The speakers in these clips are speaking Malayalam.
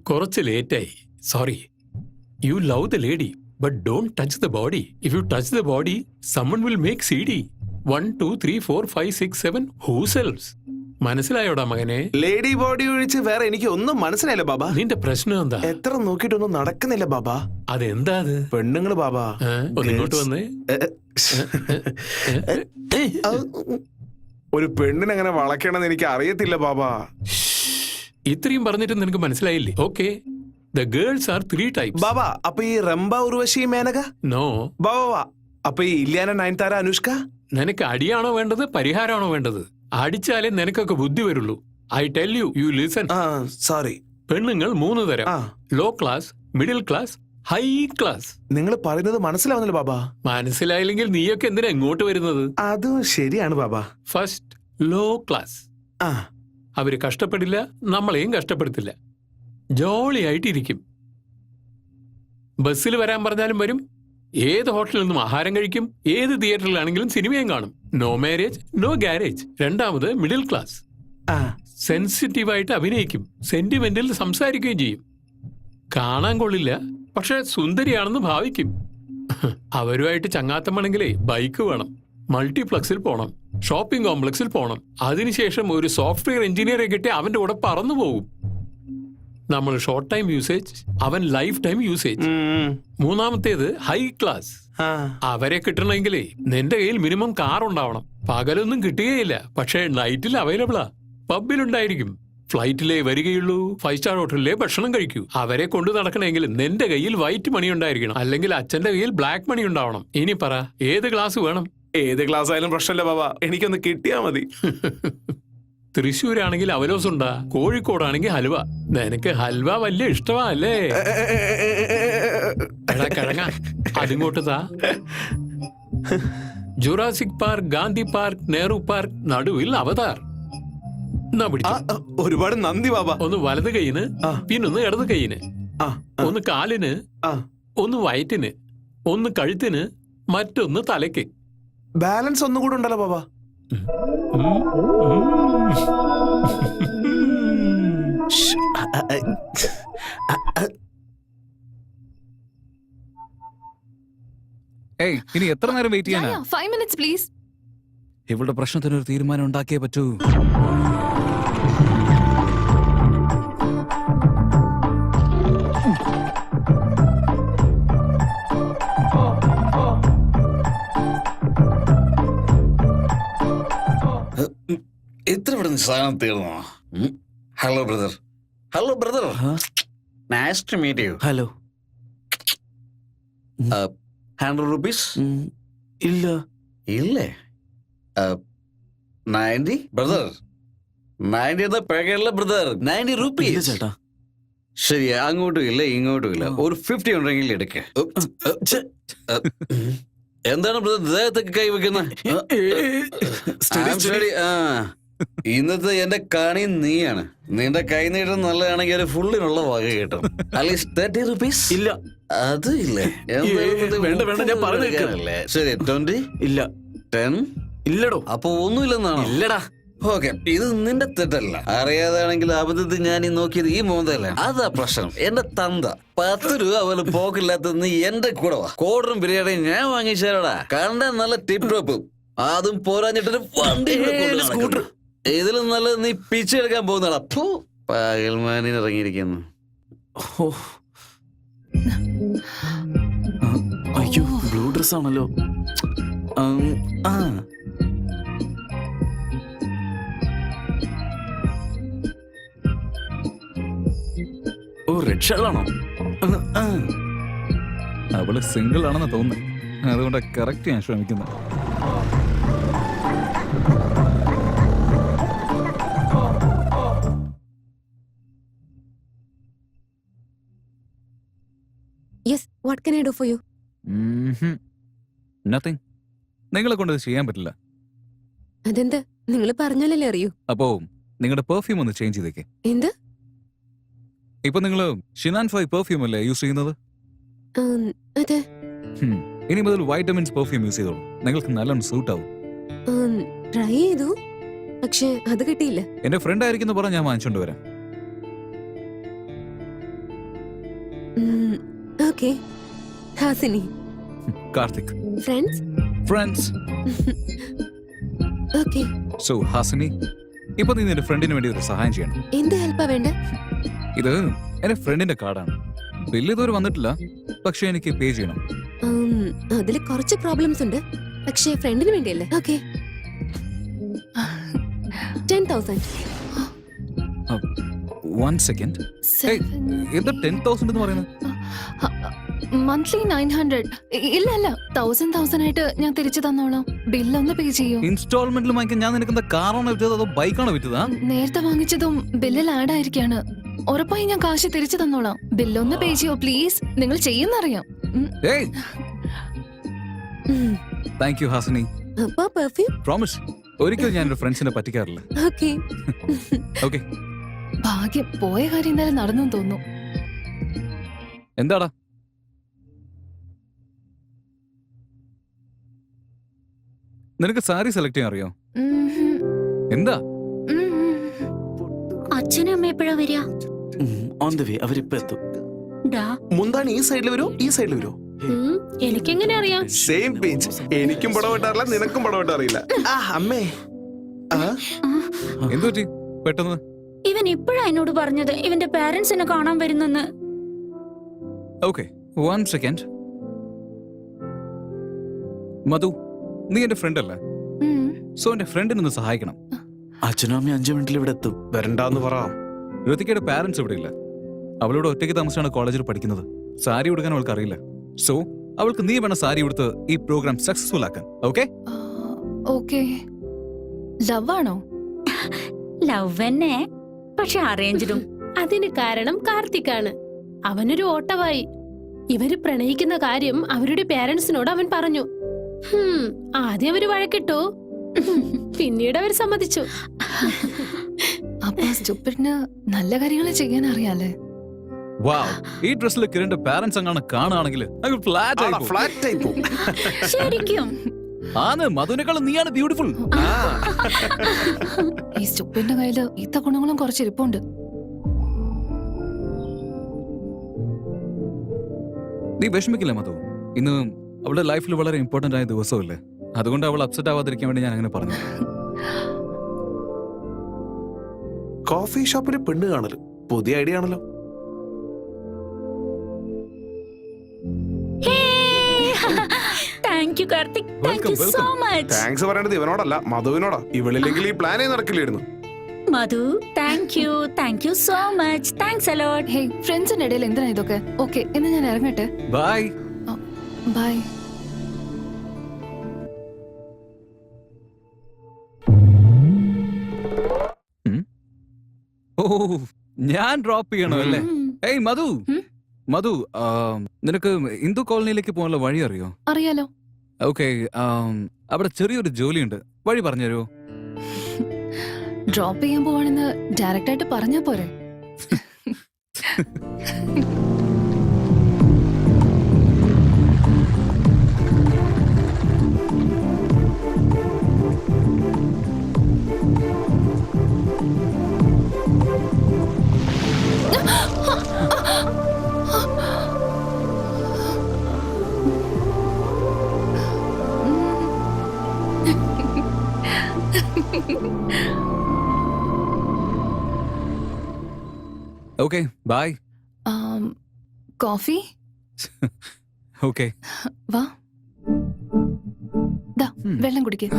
കുറച്ച് ലേറ്റായി, sorry. You love the lady but don't touch the body. If you touch the body someone will make CD. 1 2 3 4 5 6 7 who sells? മനസ്സിലായോടാ മകനെ? ലേഡി ബോഡി ഒഴിച്ച് വേറെ എനിക്ക് ഒന്നും മനസ്സിലായില്ല ബാബാ. നിന്റെ പ്രശ്നം എന്താ? എത്ര നോക്കിയിട്ടൊന്നും നടക്കുന്നില്ല ബാബാ. അതെന്താ അത്? പെണ്ണുങ്ങള് ബാബാ. ഒന്നിങ്ങോട്ട് വന്നേ. ഒരു പെണ്ണിനെങ്ങനെ വളയ്ക്കണമെന്ന് എനിക്ക് അറിയത്തില്ല ബാബാ. ഇത്രയും പറഞ്ഞിട്ട് നിനക്ക് മനസ്സിലായില്ലേ? Okay, the girls are 3 types. Baba, അപ്പൊ ഈ റംബ, ഉർവശി, മേനക? നോ. ബാബാ, അപ്പൊ ഈ ഇല്യാന, നയൻതാര, അനുഷ്ക? നിനക്ക് അടിയാണോ വേണ്ടത്, പരിഹാരമാണോ വേണ്ടത്? അടിച്ചാലേ നിനക്കൊക്കെ ബുദ്ധി വരുള്ളൂ. I tell you, you listen. Sorry. പെണ്ണുങ്ങൾ 3 തരം: low class, middle class, high class. നിങ്ങൾ പറയുന്നത് മനസ്സിലാവുന്നില്ല ബാബാ. മനസ്സിലായില്ലെങ്കിൽ നീയൊക്കെ എന്തിനാ ഇങ്ങോട്ട് വരുന്നത്? അതും ശരിയാണ് ബാബാ. First low class. അവര് കഷ്ടപ്പെടില്ല, നമ്മളെയും കഷ്ടപ്പെടുത്തില്ല. ജോളി ആയിട്ടിരിക്കും. ബസ്സിൽ വരാൻ പറഞ്ഞാലും വരും, ഏത് ഹോട്ടലിൽ നിന്നും ആഹാരം കഴിക്കും, ഏത് തിയേറ്ററിലാണെങ്കിലും സിനിമയും കാണും. No marriage, no garage. രണ്ടാമത് മിഡിൽ ക്ലാസ്. സെൻസിറ്റീവായിട്ട് അഭിനയിക്കും, സെന്റിമെന്റിൽ സംസാരിക്കുകയും ചെയ്യും. കാണാൻ കൊള്ളില്ല, പക്ഷെ സുന്ദരിയാണെന്ന് ഭാവിക്കും. അവരുമായിട്ട് ചങ്ങാത്തമാണെങ്കിലേ ബൈക്ക് വേണം, മൾട്ടിപ്ലക്സിൽ പോണം, ഷോപ്പിംഗ് കോംപ്ലക്സിൽ പോണം. അതിനുശേഷം ഒരു സോഫ്റ്റ്വെയർ എഞ്ചിനീയറെ കിട്ടി അവന്റെ കൂടെ പറന്നു പോകും. നമ്മൾ ഷോർട്ട് ടൈം യൂസേജ്, അവൻ ലൈഫ് ടൈം യൂസേജ്. മൂന്നാമത്തേത് ഹൈ ക്ലാസ്. അവരെ കിട്ടണമെങ്കിലേ നിന്റെ കയ്യിൽ മിനിമം കാർ ഉണ്ടാവണം. പകലൊന്നും കിട്ടുകയില്ല, പക്ഷേ നൈറ്റിൽ അവൈലബിളാ. പബ്ബിലുണ്ടായിരിക്കും. ഫ്ലൈറ്റിലേ വരികയുള്ളൂ, 5 സ്റ്റാർ ഹോട്ടലിലെ ഭക്ഷണം കഴിക്കൂ. അവരെ കൊണ്ടു നടക്കണമെങ്കിൽ നിന്റെ കയ്യിൽ വൈറ്റ് മണി ഉണ്ടായിരിക്കണം, അല്ലെങ്കിൽ അച്ഛന്റെ കയ്യിൽ ബ്ലാക്ക് മണി ഉണ്ടാവണം. ഇനി പറ, ഏത് ക്ലാസ് വേണം? ഏത് ക്ലാസ് ആയാലും പ്രശ്നമില്ല ബാബാ, എനിക്കൊന്ന് കിട്ടിയാ മതി. തൃശ്ശൂരാണെങ്കിൽ അവലോസുണ്ടാ, കോഴിക്കോടാണെങ്കിൽ ഹൽവ. നിനക്ക് ഹൽവ വലിയ ഇഷ്ടമാ അല്ലേ? എടാ കിഴങ്ങ, അതിങ്ങോട്ട് താ. Jurassic park, Gandhi park, Nehru park, നടുവിൽ അവതാർ. ഒരുപാട് നന്ദി ബാബാ. ഒന്ന് വലത് കൈയിന്, പിന്നൊന്ന് ഇടത് കൈയിന്, ഒന്ന് കാലിന്, ഒന്ന് വയറ്റിന്, ഒന്ന് കഴുത്തിന്, മറ്റൊന്ന് തലയ്ക്ക്. ബാലൻസ് ഒന്നും കൂടെ ഉണ്ടല്ലോ ബാബാ. ഇനി എത്ര നേരം വെയിറ്റ് ചെയ്യാനാ? 5 minutes please. ഇവളുടെ പ്രശ്നത്തിനൊരു തീരുമാനം ഉണ്ടാക്കിയേ പറ്റൂ. എത്ര പെട്ടെന്ന് സാധനം തീർന്നോ? Hello brother. Hello brother, nice to meet you. Hello. 100 rupees? ഇല്ല. ഇല്ലേ? 90 ബ്രദർ. 90 എന്ന പേക്കല്ല ബ്രദർ, 90 rupees. ചേട്ടാ ശരി, അങ്ങോട്ടും ഇല്ല ഇങ്ങോട്ടും ഇല്ല. ഒരു 50 ഉണ്ടെങ്കിൽ എടുക്ക. എന്താണ് ബ്രദർ ദേഹത്തൊക്കെ കൈവെക്കുന്നത്? ഇന്നത്തെ എന്റെ കാണി നീയാണ്. നിന്റെ കൈ നീട്ടം നല്ലതാണെങ്കിൽ ഒരു ഫുള്ളിനുള്ള വക കിട്ടും. At least 30 rupees? ഇല്ല. അത് ഇല്ലേ? വേണ്ട വേണ്ട, ഞാൻ പറഞ്ഞല്ലേ. ശരി, 20? ഇല്ല. 10? ഇല്ലടോ. അപ്പൊ ഒന്നുമില്ലെന്നാണോ? ഇല്ലടാ. ഓക്കെ, ഇത് നിന്റെ തെറ്റല്ല. അറിയാതാണെങ്കിൽ അബദ്ധത്തിൽ ഞാൻ ഈ നോക്കിയത് ഈ മോന്തല്ല. അതാ പ്രശ്നം. എന്റെ തന്ത 10 രൂപ പോലും പോക്കില്ലാത്ത നീ എന്റെ കൂടെ വാ. കോടറും ബിരിയാണിയും ഞാൻ വാങ്ങിച്ചാലോടാ. കണ്ട നല്ല ടിപ്പ് ടോപ്പ്, അതും പോരാഞ്ഞിട്ടൊരു വണ്ടി സ്കൂട്ടർ. ഇതിലും നല്ലത് നീ പിച്ചെടുക്കാൻ പോകുന്നടാ. പകൽമാനി ഇറങ്ങിയിരിക്കുന്നു. അയ്യോ, ബ്ലൂ ഡ്രസ് ആണല്ലോ. ഓ, റെഡ് ഷർട്ടാണോ? അവള് സിംഗിൾ ആണെന്ന് തോന്നുന്നു, അതുകൊണ്ട് കറക്റ്റ് ഞാൻ ശ്രമിക്കുന്നത്. Yes, what can I do for you? Nothing. നിങ്ങളെ കൊണ്ട് ഇത് ചെയ്യാൻ പറ്റില്ല. അതെന്താ? നിങ്ങൾ പറഞ്ഞാലല്ലേ അറിയൂ. അപ്പോ നിങ്ങളുടെ പെർഫ്യൂം ഒന്ന് ചേഞ്ച് ചെയ്തേക്ക്. എന്ത്? ഇപ്പൊ നിങ്ങൾ ഷിനാൻ 5 പെർഫ്യൂം അല്ലേ യൂസ് ചെയ്യുന്നത്? അതെ. ഇനി മുതൽ വൈറ്റമിൻസ് പെർഫ്യൂം യൂസ് ചെയ്തോളൂ. നിങ്ങൾക്ക് നല്ലോണം സൂട്ട് ആവും. ട്രൈ ചെയ്തു, പക്ഷെ അത് കിട്ടിയില്ല. എന്റെ ഫ്രണ്ട് ആയിരിക്കും പറഞ്ഞ ഞാൻ വാങ്ങിച്ചോണ്ട് വരാം. Okay. Hasini. Karthik. Friends. Okay. So Hasini, ഇപ്പൊ നീ നിന്റെ ഫ്രണ്ടിന് വേണ്ടി ഒരു സഹായം ചെയ്യണം. എന്ത് ഹെൽപ്പാ വേണ്ട? ഇത് എന്റെ ഫ്രണ്ടിന്റെ കാർഡാണ്. ബില്ല് ഇതുവരെ വന്നിട്ടില്ല, പക്ഷെ എനിക്ക് പേ ചെയ്യണം. അതിൽ കുറച്ച് പ്രോബ്ലംസ് ഉണ്ട്, പക്ഷേ ഫ്രണ്ടിന് വേണ്ടിയല്ലേ. ഓക്കെ. 10,000. 1 സെക്കൻഡ്. എന്താ 10,000 എന്ന് പറയുന്നത്? മന്ത്ലി 900. ഇല്ല 1000 ആയിട്ട് ഞാൻ തിരിച്ചു തന്നോളാം. ബില്ലൊന്ന് പേ ചെയ്യൂ. ഇൻസ്റ്റാൾമെന്റിൽ വാങ്ങിക്കാൻ ഞാൻ നിനക്ക് എന്താ കാറാണോ വിറ്റത് അതോ ബൈക്കാണോ വിറ്റതാ? നേരത്തെ വാങ്ങിച്ചതും ബില്ലിൽ ആഡ് ആയിരിക്കാണ്. ഉറപ്പായി ഞാൻ കാശ് തിരിച്ചു തന്നോളാം. ബില്ലൊന്ന് പേ ചെയ്യോ പ്ലീസ്. നിങ്ങൾ ചെയ്യുന്നറിയാം. Thank you Hasini. അപ്പൊ പെർഫ്യൂം. പ്രോമിസ്, ഒരിക്കലും ഞാൻ എന്റെ ഫ്രണ്ട്സിനെ പറ്റിക്കാറില്ല. ഓക്കെ. ഓക്കെ. ഭാഗ്യം, പോയ കാര്യം എന്തായാലും നടന്നു തോന്നുന്നു. എന്താടാ? നിനക്ക് സാരി സെലക്ട് ചെയ്യാൻ അറിയോ? എന്താ? അച്ഛനും അമ്മ എപ്പോഴാ വരിക? ഓൺ ദ വേ, അവരിപ്പോ എത്തും. മുന്താണി ഈ സൈഡിൽ വരുമോ ഈ സൈഡിൽ വരുമോ? എനിക്കെങ്ങനെ അറിയാം? Same page. എനിക്കും പടം ഇട്ടാറില്ല, നിനക്കും പടം ഇട്ടറിയില്ല. അമ്മേ. എന്തു പറ്റി പെട്ടെന്ന്? ഇവൻ ഇപ്പോഴാ എന്നോട് പറഞ്ഞത് ഇവന്റെ പാരന്റ്സ് എന്നെ കാണാൻ വരുന്നെന്ന്. Okay, 1 second. മധു, നീ എന്റെ ഫ്രണ്ട് അല്ലേ? സോ എന്റെ ഫ്രണ്ടിനൊന്ന് സഹായിക്കണം. അച്ഛനും അമ്മയും 5 മിനിറ്റിൽ ഇവിടെ എത്തും. വരണ്ടാന്ന് പറ. ഋതികയുടെ പാരന്റ്സ് ഇവിടെ ഇല്ല. അവളോട് ഒറ്റയ്ക്ക് താമസിച്ചാണ് കോളേജിൽ പഠിക്കുന്നത്. സാരി ഉടുക്കാൻ അവൾക്ക് അറിയില്ല. സോ അവൾക്ക് നീ വേണം സാരി ഉടുത്ത് ഈ പ്രോഗ്രാം സക്സസ്ഫുൾ ആക്കാൻ. ഓക്കെ? ഓക്കെ. ലവ് ആണോ? ലവ് തന്നെ, പക്ഷെ അറേഞ്ച്ഡും. അതിന് കാരണം കാർത്തിക്കാണ്. അവനൊരു ഓട്ടവായി. ഇവര് പ്രണയിക്കുന്ന കാര്യം അവരുടെ പേരൻസിനോട് അവൻ പറഞ്ഞു. ആദ്യം അവര് വഴക്കിട്ടു, പിന്നീട് അവർ സമ്മതിച്ചു. അപ്പൊ സ്റ്റുപ്പിഡിന് നല്ല കാര്യങ്ങൾ ചെയ്യാൻ അറിയാലേ. വാവ്, ഈ ഡ്രസ്സിൽ കിരണിന്റെ പാരന്റ്സ് അങ്ങാണ് കാണുകയാണെങ്കിൽ ഫ്ലാറ്റ് ആയി പോകും. ശരിക്കും ആണ്, മധുവിനേക്കാളും നീയാണ് ബ്യൂട്ടിഫുൾ. ഈ സ്റ്റുപ്പിഡിന്റെ കയ്യില് ഇത്ത ഗുണങ്ങളും കുറച്ച് ഇരിപ്പുണ്ട്. നീ വിഷമിക്കില്ല മധു. ഇന്ന് അവളുടെ ലൈഫിൽ വളരെ ഇമ്പോർട്ടന്റ് ആയ ദിവസമല്ലേ, അതുകൊണ്ട് അവൾ അപ്സെറ്റ് ആവാതിരിക്കാൻ വേണ്ടി ഞാൻ അങ്ങനെ പറഞ്ഞു. കോഫി ഷോപ്പിൽ പെണ്ണ് കാണല് പുതിയ ഐഡിയ ആണല്ലോ. Thank you Karthik, thank you so much. Thanks പറയേണ്ടത് ഇവനോടല്ല, മധുവിനോടാ. ഇവളില്ലെങ്കിൽ ഈ പ്ലാനേ നടക്കില്ലായിരുന്നു. Madhu, thank you so much. Thanks a lot. Hey, ഫ്രണ്ട്സിന്റെ ഇടയിൽ എന്തിനാ ഇതൊക്കെ? ഓക്കെ, എന്നാ ഞാൻ ഇറങ്ങട്ടെ. ബൈ. ബൈ. ഓ, ഞാൻ ഡ്രോപ്പ് ചെയ്യണോ അല്ലേ? ഏയ് മധു, മധു, നിനക്ക് ഹിന്ദു കോളനിയിലേക്ക് പോകാനുള്ള വഴി അറിയോ? അറിയാലോ. ഓക്കെ, അവിടെ ചെറിയൊരു ജോലിയുണ്ട്, വഴി പറഞ്ഞുതരുമോ? ഡ്രോപ്പ് ചെയ്യാൻ പോവാണെന്ന് ഡയറക്റ്റ് ആയിട്ട് പറഞ്ഞാ പോരെ? Okay, by. കോഫി? ഓക്കെ, വാ, ദാ വെള്ളം കുടിക്കേ.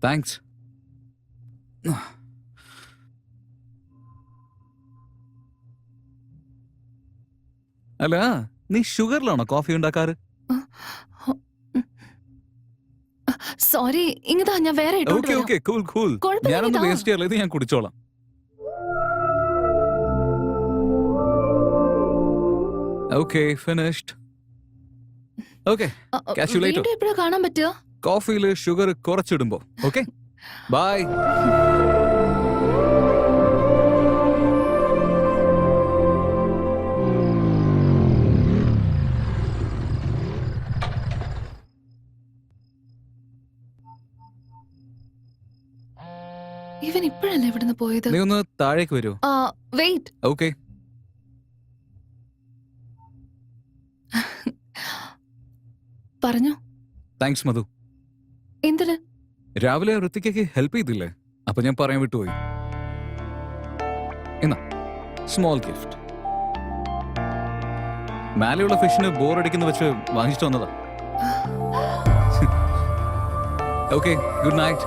താങ്ക്സ്. അല്ല, നീ ഷുഗറിലാണോ കോഫി ഉണ്ടാക്കാറ്? സോറി, ഇങ്ങതാ ഞാൻ വേറെ ഇട്ടോണ്ട് ഓക്കെ വരാം. Okay, cool cool. കുഴപ്പമില്ല, ഞാനൊന്നും ഇതാ. വേസ്റ്റ് ചെയ്യാറില്ല, ഇത് ഞാൻ കുടിച്ചോളാം. Okay, finished. Okay, catch you later. വീണ്ടും എപ്പോഴാ കാണാൻ പറ്റുക? കോഫിയിൽ ഷുഗർ കുറച്ചിടുമ്പോ. Okay, bye. ഇവൻ ഇപ്പോഴല്ലേ ഇവിടുന്ന് പോയത്? നീ ഒന്ന് താഴേക്ക് വരുമോ? വെയിറ്റ്. ഓക്കെ. പറഞ്ഞു. താങ്ക്സ് മധു. എന്തിന്? രാവിലെ ഋത്തിക്കയ്ക്ക് ഹെൽപ്പ് ചെയ്തില്ലേ? അപ്പൊ ഞാൻ പറയാൻ വിട്ടുപോയി. എന്നാ സ്മോൾ ഗിഫ്റ്റ്. മേലെയുള്ള ഫിഷിന് ബോർ അടിക്കുന്ന വെച്ച് വാങ്ങിച്ചിട്ട് വന്നതാ. Okay, good night.